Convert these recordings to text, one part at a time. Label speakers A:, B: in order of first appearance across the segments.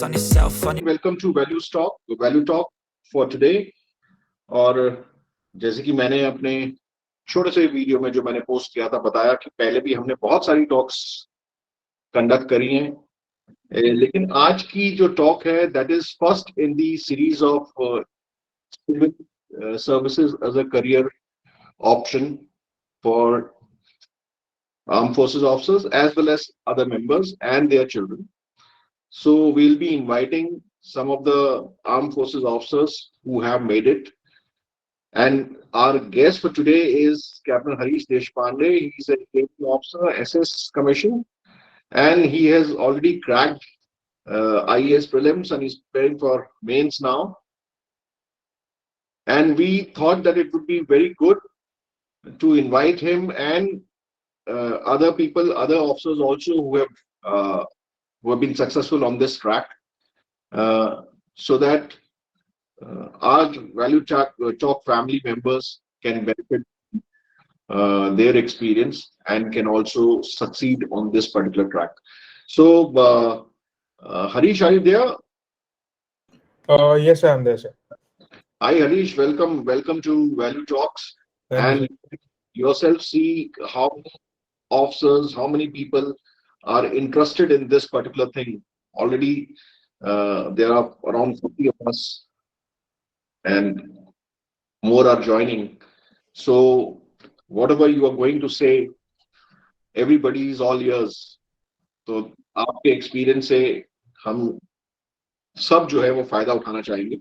A: focus on yourself, on
B: Welcome to Value Talk for today. और जैसे कि मैंने अपने छोटे से वीडियो में जो मैंने पोस्ट किया था बताया कि पहले भी हमने बहुत सारी टॉक्स कंडक्ट करी हैं, लेकिन आज की जो टॉक है that is first in the series of civil services as a career option for armed forces officers as well as other members and their children. So we'll be inviting some of the armed forces officers who have made it. And our guest for today is Captain Harish Deshpande. He's a training officer, SS Commission, and he has already cracked IAS prelims and he's preparing for mains now. And we thought that it would be very good to invite him and other people, other officers also who have been successful on this track, so that our talk family members can benefit their experience and can also succeed on this particular track. So, Harish, are you there?
C: Yes, I am there, sir.
B: Hi, Harish. Welcome to Value Talks.
C: Thank
B: And yourself see how many officers, how many people are interested in this particular thing. Already, there are around 50 of us, and more are joining. So, whatever you are going to say, everybody is all ears. तो आपके experience से हम सब जो है वो फायदा उठाना चाहेंगे.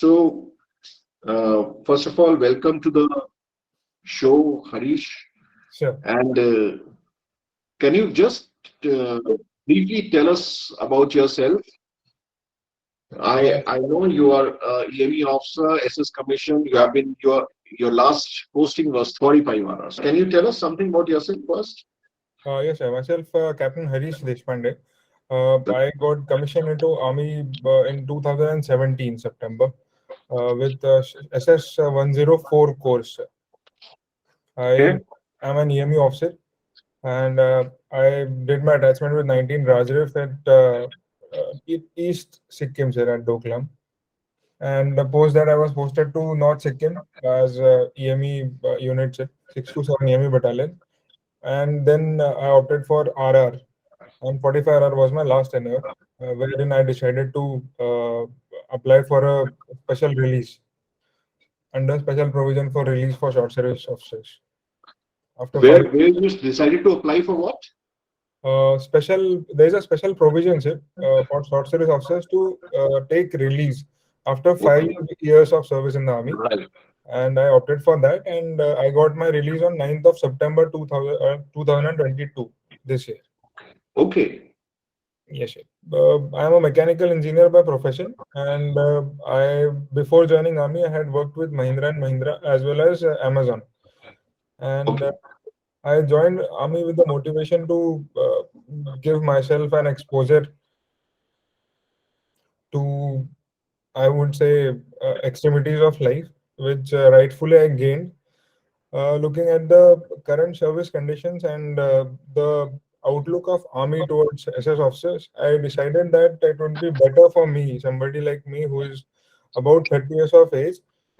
B: So, first of all, welcome to the show, Harish.
C: Sure.
B: And can you just briefly tell us about yourself? I know you are EME officer, SS Commission. You have been your last posting was 45 hours. Can you tell us something about yourself first?
C: Yes, sir. Myself, Captain Harish Deshpande. I got commissioned into Army in 2017 September with SS 104 course. I am an EME officer, and I did my attachment with 19 Rajrif at East Sikkim, sir, at Doklam. And post that I was posted to North Sikkim as EME unit, 627 EME battalion. And then I opted for RR, and 45 RR was my last tenure, wherein I decided to apply for a special release under special provision for release for short service officers. After
B: Where you decided to apply for what?
C: There is a special provision, sir, for short service officers to take release after 5 years of service in the army.
B: Right.
C: And I opted for that, and I got my release on 9th of September 2022 this year.
B: Okay.
C: Yes, sir. I am a mechanical engineer by profession, and I before joining army I had worked with Mahindra and Mahindra as well as Amazon, and
B: Okay.
C: I joined army with the motivation to give myself an exposure to, I would say, extremities of life, which rightfully I gained. Looking at the current service conditions and the outlook of army towards SS officers, I decided that it would be better for me, somebody like me who is about 30 years of age,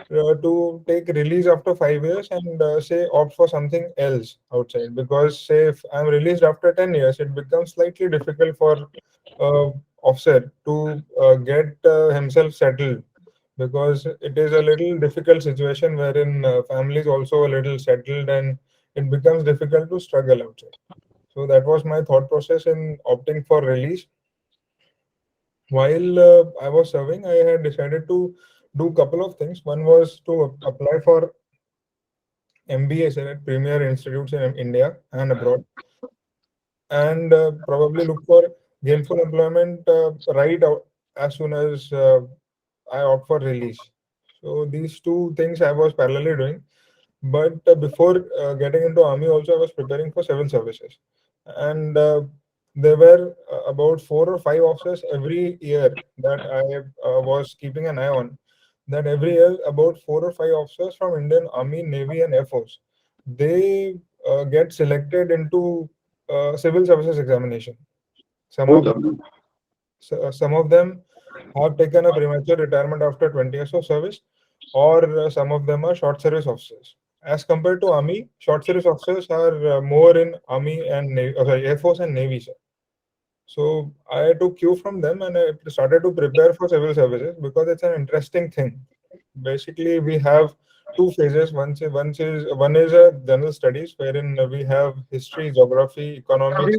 C: to take release after 5 years and say opt for something else outside. Because say if I'm released after 10 years, it becomes slightly difficult for officer to get himself settled, because it is a little difficult situation wherein family is also a little settled and it becomes difficult to struggle outside. So that was my thought process in opting for release. While I was serving, I had decided to do a couple of things. One was to apply for MBA at premier institutes in India and abroad, and probably look for gainful employment right out as soon as I opt for release. So these two things I was parallelly doing. But before getting into army, also I was preparing for civil services, and there were about 4 or 5 officers every year that I was keeping an eye on. That every year about 4 or 5 officers from Indian Army, Navy, and Air Force, they get selected into civil services examination. Some
B: Oh,
C: of
B: lovely.
C: Some of them have taken a premature retirement after 20 years of service, or some of them are short service officers. As compared to Army, short service officers are more in Army and Navy, sorry, Air Force and Navy, sir. So I took cue from them and I started to prepare for civil services because it's an interesting thing. Basically, we have two phases. One is a general studies wherein we have history, geography, economics.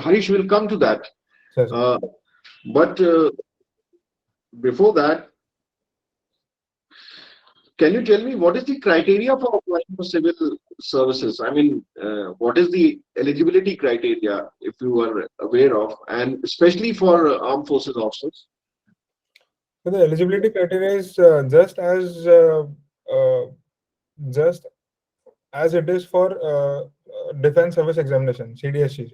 B: Harish will come to that.
C: Yes,
B: Uh, but before that, can you tell me what is the criteria for applying for civil services? I mean, what is the eligibility criteria, if you are aware of, and especially for armed forces officers?
C: so the eligibility criteria is uh, just as it is for defense service examination (CDSCC).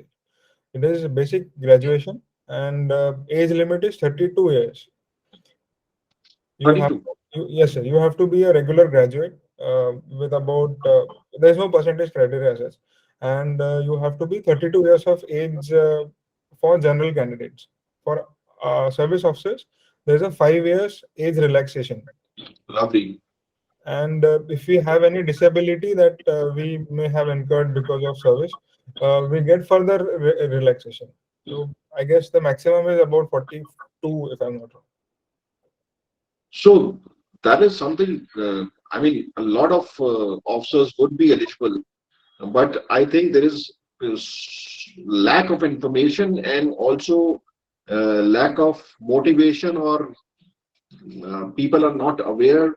C: It is basic graduation and age limit is 32 years. You have
B: 32.
C: yes, sir. You have to be a regular graduate with about there's no percentage criteria as such, and you have to be 32 years of age for general candidates. For service officers, there's a 5 years age relaxation,
B: Lovely.
C: and if we have any disability that we may have incurred because of service, we get further relaxation. So I guess the maximum is about 42, if I'm not wrong.
B: So that is something, I mean, a lot of officers would be eligible, but I think there is lack of information and also lack of motivation, or people are not aware,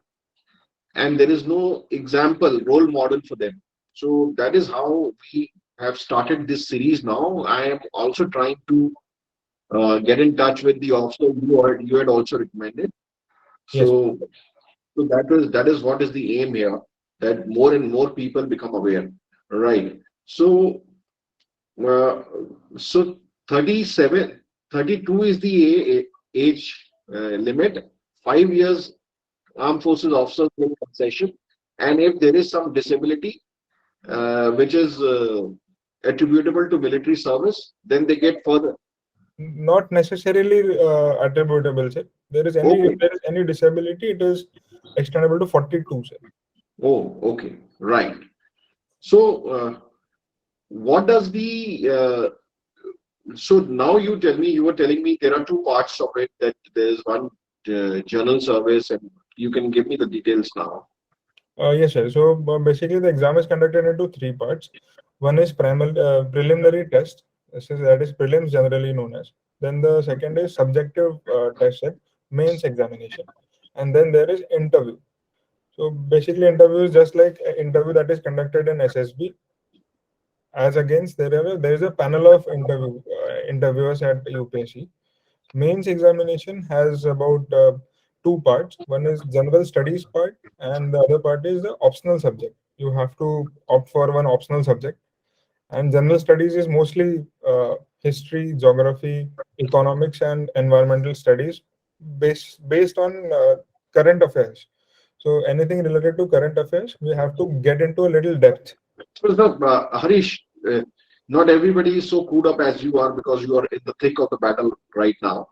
B: and there is no example, role model for them. So that is how we have started this series now. I am also trying to get in touch with the officer you had also recommended.
C: Yes.
B: So, so that is what is the aim here, that more and more people become aware, right? So, uh, so 37, 32 is the age limit. 5 years armed forces officers in concession, and if there is some disability which is attributable to military service, then they get further.
C: Not necessarily attributable, sir. If
B: Okay.
C: there is any disability, it is extendable to 42, sir.
B: Oh, okay. Right. So, what does the so now you were telling me there are two parts of it, that there's one journal service, and you can give me the details now.
C: Yes, sir. So basically, the exam is conducted into three parts. One is preliminary test. That is prelims generally known as. Then the second is subjective test set, mains examination, and then there is interview. So basically, interview is just like an interview that is conducted in SSB. As against there is a panel of interviewers at UPSC. Mains examination has about two parts. One is general studies part, and the other part is the optional subject. You have to opt for one optional subject. And general studies is mostly history, geography, economics, and environmental studies based on current affairs. So anything related to current affairs, we have to get into a little depth.
B: So, Harish, not everybody is so clued up as you are, because you are in the thick of the battle right now.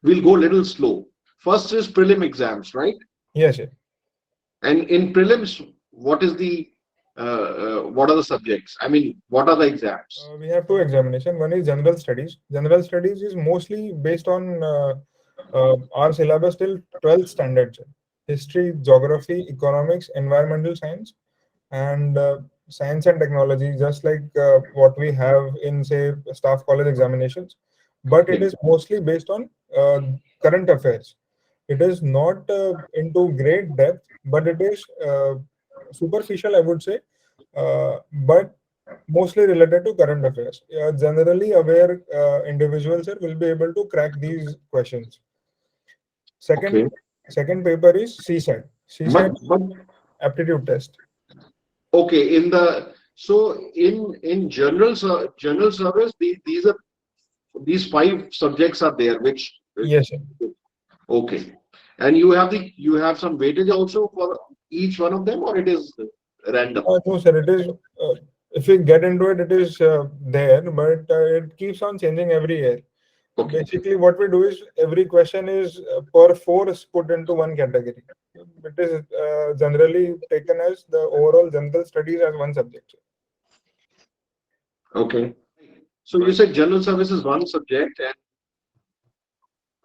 B: We'll go a little slow. First is prelim exams, right?
C: Yes, yes.
B: And in prelims, what are the subjects? I mean, what are the exams?
C: We have two examination. One is general studies. General studies is mostly based on our syllabus till 12th standard. Sir. History, geography, economics, environmental science, and science and technology, just like what we have in, say, staff college examinations. But it
B: Okay.
C: is mostly based on current affairs. It is not into great depth, but it is superficial, I would say, but mostly related to current affairs. Generally aware individuals will be able to crack these questions.
B: Okay.
C: Second, second paper is CSAT. CSAT
B: But
C: aptitude test.
B: okay, in general service, these five subjects are there, which
C: Yes, sir.
B: okay, and you have some weightage also for each one of them, or it is random?
C: No, sir. It is. If we get into it, it is there, but it keeps on changing every year.
B: Okay.
C: Basically, what we do is every question is per four is put into one category. It is generally taken as the overall general studies as one subject.
B: Okay. So you said general service is one subject and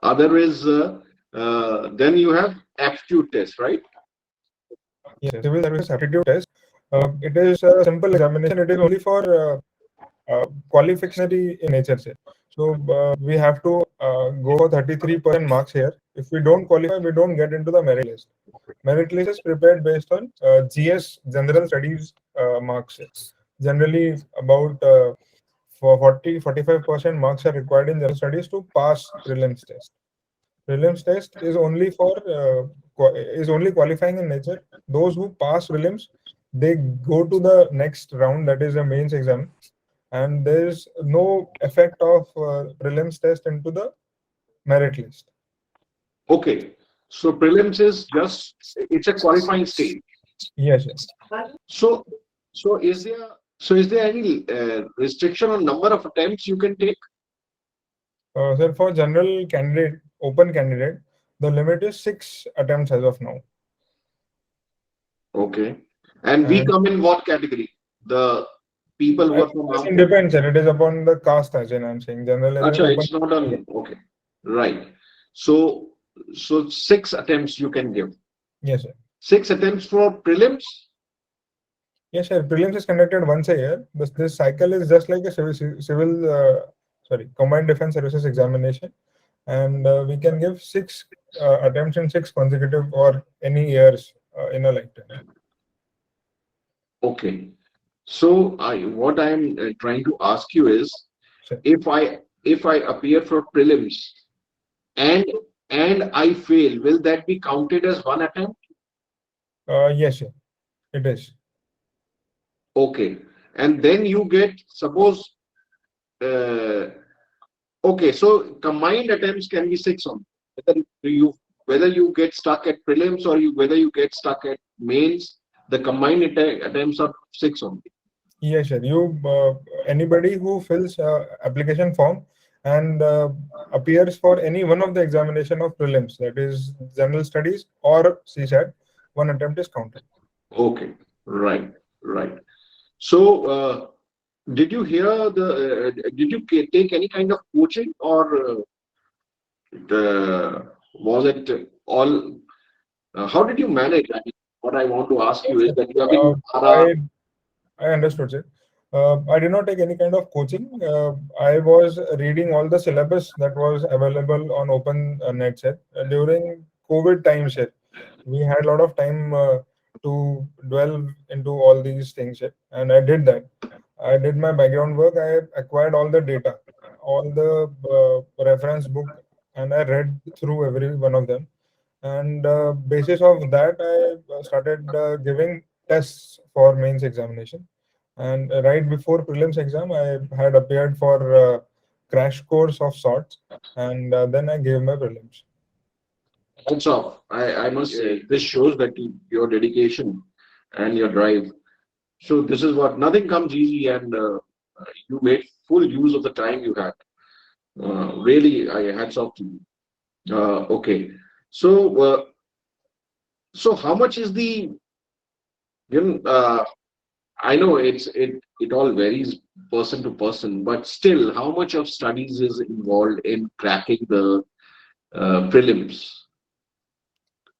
B: other is then you have aptitude test, right?
C: Yes, civil service aptitude test. It is a simple examination. It is only for qualificationary in nature. Say. So we have to go for 33% marks here. If we don't qualify, we don't get into the merit list. Merit list is prepared based on GS general studies marks. Generally, about for 45% marks are required in general studies to pass prelims test. Prelims test is only for is only qualifying in nature. Those who pass prelims, they go to the next round, that is a mains exam, and there is no effect of prelims test into the merit list.
B: Okay. So prelims is just it's a qualifying stage.
C: Yes, yes.
B: So is there any restriction on number of attempts you can take?
C: Sir, for general candidate, open candidate, the limit is 6 attempts as of now.
B: Okay. And we
C: And
B: come in what category? The people who are from armed
C: it
B: forces.
C: depends, sir. It is upon the caste, as in I'm saying. General and
B: Acha,
C: open.
B: it's not on. Okay. Right. So so 6 attempts you can give.
C: Yes, sir.
B: 6 attempts for prelims.
C: Yes, sir. Prelims is conducted once a year. This cycle is just like a combined defense services examination, and we can give 6 attempts in 6 consecutive or any years in a lifetime.
B: Okay. So what I'm trying to ask you is,
C: Sure.
B: if I appear for prelims and I fail, will that be counted as one attempt?
C: Yes, sir. It is.
B: Okay. And then you get, suppose, uh, okay, so combined attempts can be 6 on whether you get stuck at prelims or whether you get stuck at mains, the combined attempts are 6 only.
C: Yes, sir. Anybody who fills application form and appears for any one of the examination of prelims, that is general studies or CSAT, one attempt is counted.
B: Okay, right, right. So, did you hear did you take any kind of coaching or was it all? How did you manage? I mean, what I want to ask you is that you have been
C: Uh, I I understood, sir. I did not take any kind of coaching. I was reading all the syllabus that was available on open net, sir. During COVID times, sir, we had a lot of time to dwell into all these things, sir, and I did that. I did my background work. I acquired all the data, all the reference book, and I read through every one of them. And basis of that, I started giving tests for mains examination. And right before prelims exam, I had appeared for crash course of sorts, and then I gave my prelims.
B: hats off. I must say this shows that your dedication and your drive. So this is what nothing comes easy, and you made full use of the time you had. Really, I hats off to you. Okay, so how much is the you know? I know it all varies person to person, but still, how much of studies is involved in cracking the prelims?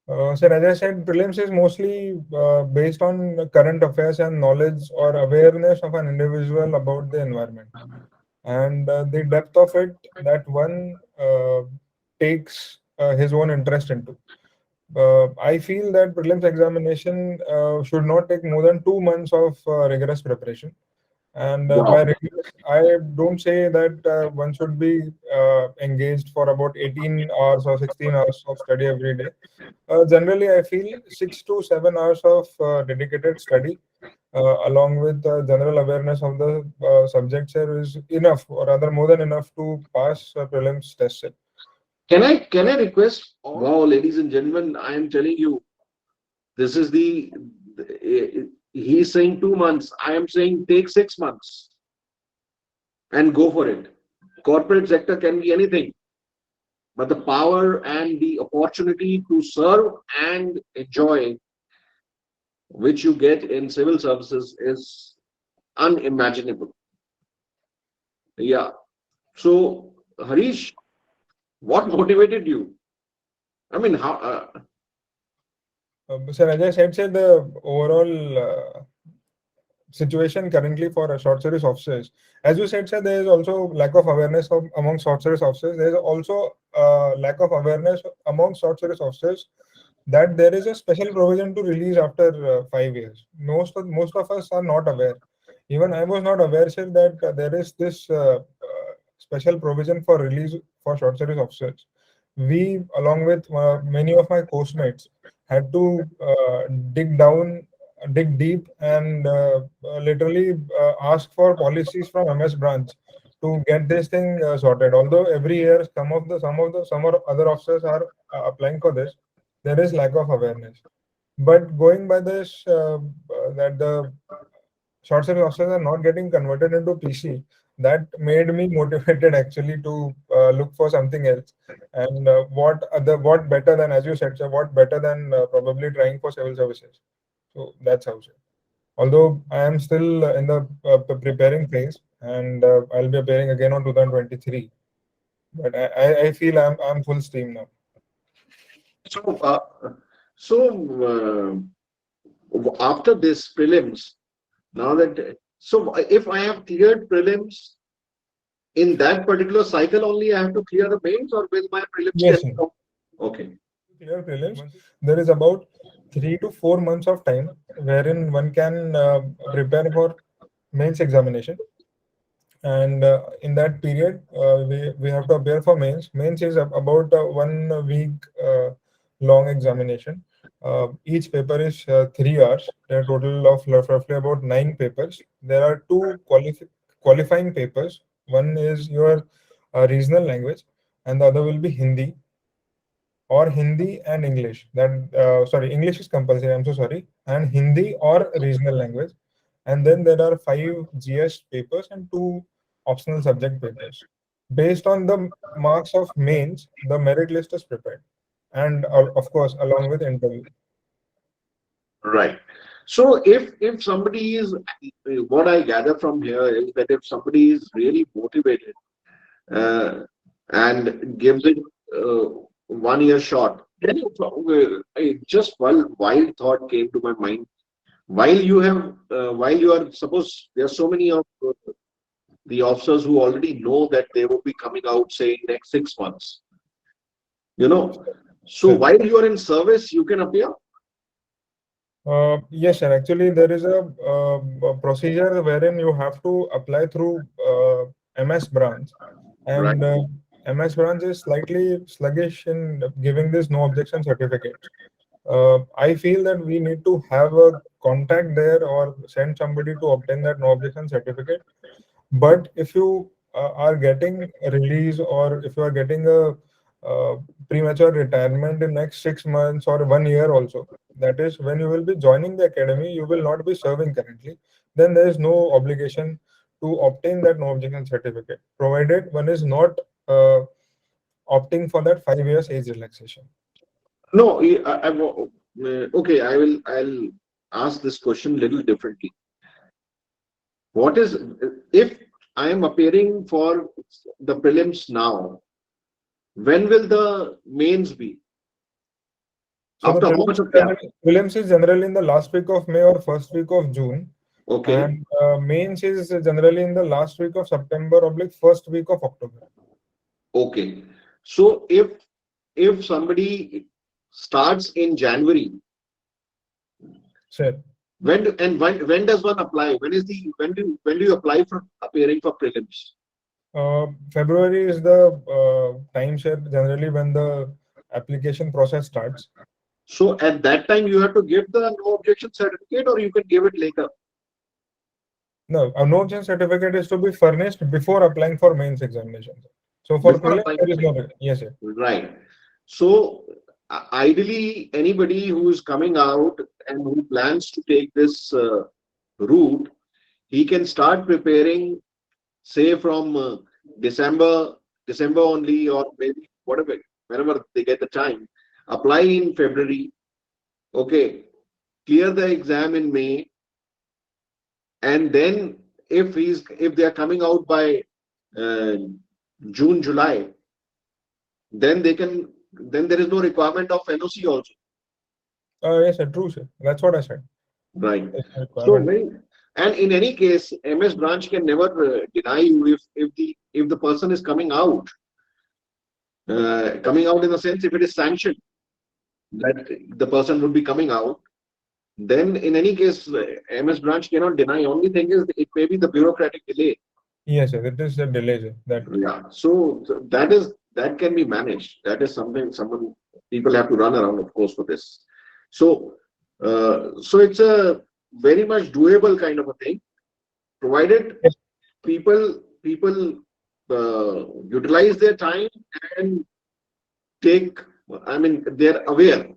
C: Sir, as I said, prelims is mostly based on current affairs and knowledge or awareness of an individual about the environment, and the depth of it that one takes his own interest into. I feel that prelims examination should not take more than 2 months of rigorous preparation. And by
B: Wow.
C: rigorous, I don't say that one should be engaged for about 18 hours or 16 hours of study every day. Generally, I feel 6 to 7 hours of dedicated study, along with general awareness of the subject here, is enough, or rather more than enough, to pass prelims test.
B: Can I request? Wow, ladies and gentlemen, I am telling you, this is he's saying 2 months. I am saying take 6 months and go for it. Corporate sector can be anything, but the power and the opportunity to serve and enjoy which you get in civil services is unimaginable. Yeah. So, Harish, what motivated you? I mean, how?
C: Sir, as I said, the overall situation currently for short service officers. As you said, sir, there is also lack of awareness among short service officers. There is also lack of awareness among short service officers that there is a special provision to release after 5 years. Most of us are not aware. Even I was not aware, sir, that there is this special provision for release for short service officers. We, along with many of my postmates, had to dig deep, and literally ask for policies from MS branch to get this thing sorted. Although every year some or other officers are applying for this, there is lack of awareness. But going by this, that the short service officers are not getting converted into PC, that made me motivated actually to look for something else. And what better than, as you said, sir, what better than probably trying for civil services. So that's how, sir. Although I am still in the preparing phase, and I'll be appearing again on 2023. But I feel I'm full steam now.
B: So, so after this prelims, now that so if I have cleared prelims in that particular cycle only, I have to clear the mains, or will my prelims
C: Yes,
B: can
C: sir.
B: come? Okay,
C: Clear prelims, there is about 3 to 4 months of time wherein one can prepare for mains examination. And in that period, we have to appear for mains. Mains is about 1 week long examination. Each paper is 3 hours. There are total of roughly about 9 papers. There are two qualifying papers. One is your regional language, and the other will be Hindi, or Hindi and English. That sorry, English is compulsory. I'm so sorry. And Hindi or regional language. And then there are 5 GS papers and 2 optional subject papers. Based on the marks of mains, the merit list is prepared, and of course, along with interview.
B: right. So if somebody is, what I gather from here is that if somebody is really motivated uh, and gives it 1 year shot, then just one wild thought came to my mind. While you are, suppose there are so many of the officers who already know that they will be coming out, say, in next 6 months, you know. So
C: So,
B: while you are in service, you can appear.
C: yes, sir. Actually, there is a procedure wherein you have to apply through MS branch,
B: Right.
C: and MS branch is slightly sluggish in giving this no objection certificate. I feel that we need to have a contact there or send somebody to obtain that no objection certificate. But if you are getting a release, or if you are getting a premature retirement in next 6 months or 1 year also, that is when you will be joining the academy, you will not be serving currently, then there is no obligation to obtain that no objection certificate, provided one is not opting for that 5 years age relaxation.
B: No, okay. I'll ask this question a little differently. What is, if I am appearing for the prelims now? When will the mains be?
C: So the
B: After how much of gap?
C: prelims is generally in the last week of May or first week of June,
B: Okay,
C: and mains is generally in the last week of September or like first week of October.
B: okay. So if somebody starts in January,
C: Sure.
B: when does one apply? When do you apply for appearing for prelims?
C: February is the time share generally when the application process starts.
B: So at that time you have to give the no objection certificate, or you can give it later.
C: No, a no objection certificate is to be furnished before applying for mains examination. So for
B: Before
C: prelim,
B: applying
C: there
B: for
C: is no.
B: mains.
C: Yes, sir.
B: Right. So ideally, anybody who is coming out and who plans to take this route, he can start preparing, say, from December, December only, or maybe whatever, whenever they get the time, apply in February. Okay, clear the exam in May, and then if they are coming out by uh, June, July, then they can. Then there is no requirement of NOC also.
C: Yes, sir. True, sir. That's what I said.
B: Right.
C: It's a
B: So
C: requirement.
B: and in any case, MS branch can never deny you if the person is coming out in the sense if it is sanctioned that the person would be coming out. Then in any case, MS branch cannot deny. Only thing is it may be the bureaucratic delay.
C: Yes, sir. It is a delay, sir. That.
B: Yeah. So that can be managed. That is something someone people have to run around, of course, for this. So so it's a very much doable kind of a thing, provided
C: Yes.
B: people utilize their time and take. I mean, they're aware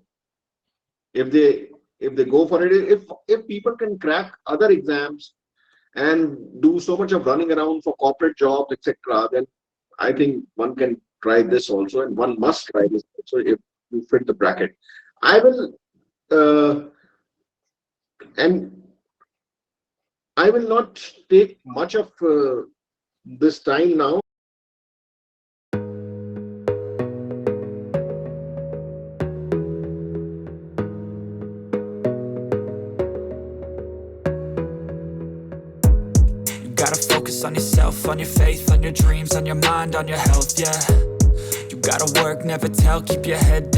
B: if they go for it. If people can crack other exams and do so much of running around for corporate jobs, etc., then I think one can try this also, and one must try this also if you fit the bracket. I will, and I will not take much of this time now.
A: Gotta focus on yourself, on your faith, on your dreams, on your mind, on your health, yeah. You gotta work, never tell, keep your head down.